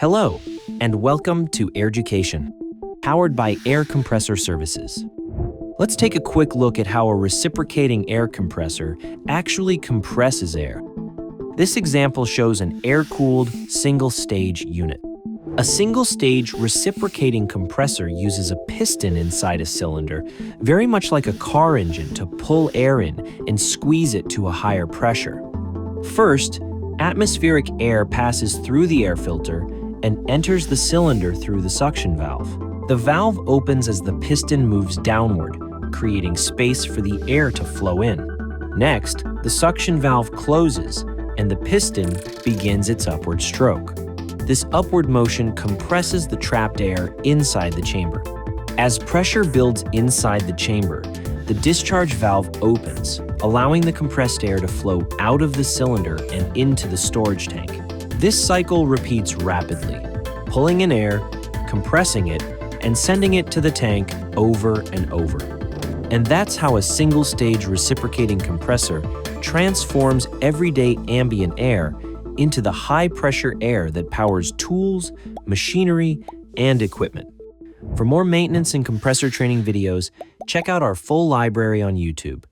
Hello, and welcome to Airducation, powered by Air Compressor Services. Let's take a quick look at how a reciprocating air compressor actually compresses air. This example shows an air-cooled, single-stage unit. A single-stage reciprocating compressor uses a piston inside a cylinder, very much like a car engine, to pull air in and squeeze it to a higher pressure. First, atmospheric air passes through the air filter and enters the cylinder through the suction valve. The valve opens as the piston moves downward, creating space for the air to flow in. Next, the suction valve closes and the piston begins its upward stroke. This upward motion compresses the trapped air inside the chamber. As pressure builds inside the chamber, the discharge valve opens, allowing the compressed air to flow out of the cylinder and into the storage tank. This cycle repeats rapidly, pulling in air, compressing it, and sending it to the tank over and over. And that's how a single-stage reciprocating compressor transforms everyday ambient air into the high-pressure air that powers tools, machinery, and equipment. For more maintenance and compressor training videos, check out our full library on YouTube.